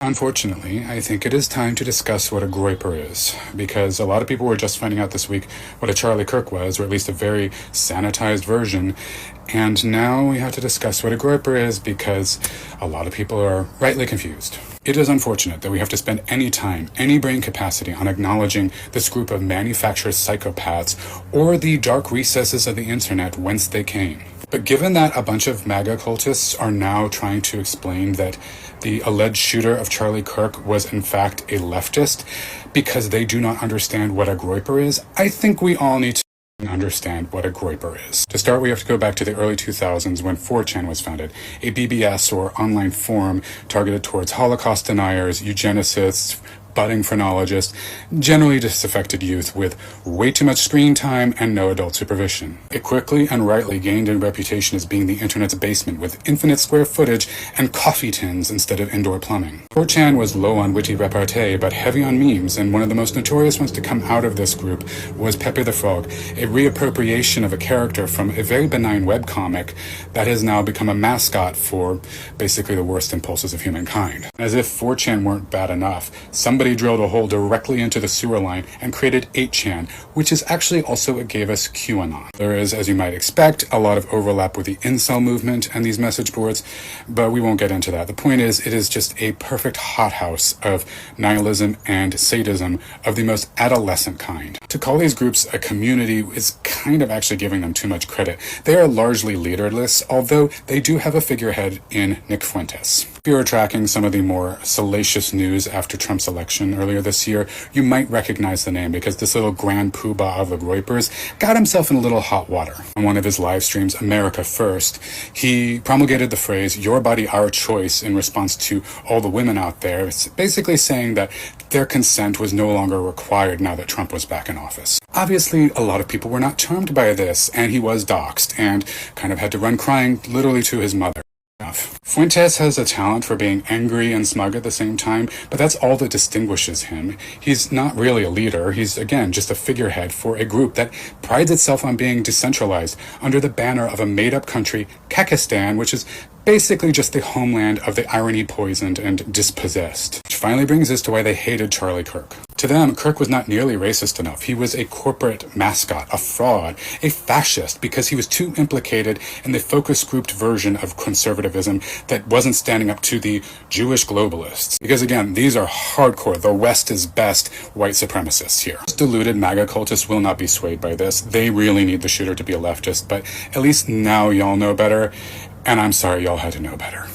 Unfortunately, I think it is time to discuss what a groyper is, because a lot of people were just finding out this week what a Charlie Kirk was, or at least a very sanitized version, and now we have to discuss what a groyper is because a lot of people are rightly confused. It is unfortunate that we have to spend any time, any brain capacity on acknowledging this group of manufactured psychopaths or the dark recesses of the internet whence they came. But given that a bunch of MAGA cultists are now trying to explain that the alleged shooter of Charlie Kirk was in fact a leftist because they do not understand what a groyper is, I think we all need to understand what a groyper is. To start, we have to go back to the early 2000s when 4chan was founded, a BBS or online forum targeted towards Holocaust deniers, eugenicists, budding phrenologists, generally disaffected youth with way too much screen time and no adult supervision. It quickly and rightly gained a reputation as being the internet's basement with infinite square footage and coffee tins instead of indoor plumbing. 4chan was low on witty repartee but heavy on memes, and one of the most notorious ones to come out of this group was Pepe the Frog, a reappropriation of a character from a very benign webcomic that has now become a mascot for basically the worst impulses of humankind. As if 4chan weren't bad enough, somebody drilled a hole directly into the sewer line and created 8chan, which is actually also what gave us QAnon. There is, as you might expect, a lot of overlap with the incel movement and these message boards, but we won't get into that. The point is, it is just a perfect hothouse of nihilism and sadism of the most adolescent kind. To call these groups a community is kind of actually giving them too much credit. They are largely leaderless, although they do have a figurehead in Nick.Fuentes. If you were tracking some of the more salacious news after Trump's election earlier this year, you might recognize the name because this little grand poobah of the groypers got himself in a little hot water. On one of his live streams, America First, he promulgated the phrase, "Your body, our choice," in response to all the women out there. It's basically saying that their consent was no longer required now that Trump was back in office. Obviously, a lot of people were not charmed by this, and he was doxxed and kind of had to run crying literally to his mother. Fuentes has a talent for being angry and smug at the same time, but that's all that distinguishes him. He's not really a leader. He's, again, just a figurehead for a group that prides itself on being decentralized under the banner of a made-up country, Kakistan, which is basically just the homeland of the irony-poisoned and dispossessed. Which finally brings us to why they hated Charlie Kirk. To them, Kirk was not nearly racist enough. He was a corporate mascot, a fraud, a fascist, because he was too implicated in the focus-grouped version of conservatism that wasn't standing up to the Jewish globalists. Because again, these are hardcore, the West is best white supremacists here. Deluded MAGA cultists will not be swayed by this. They really need the shooter to be a leftist, but at least now y'all know better, and I'm sorry y'all had to know better.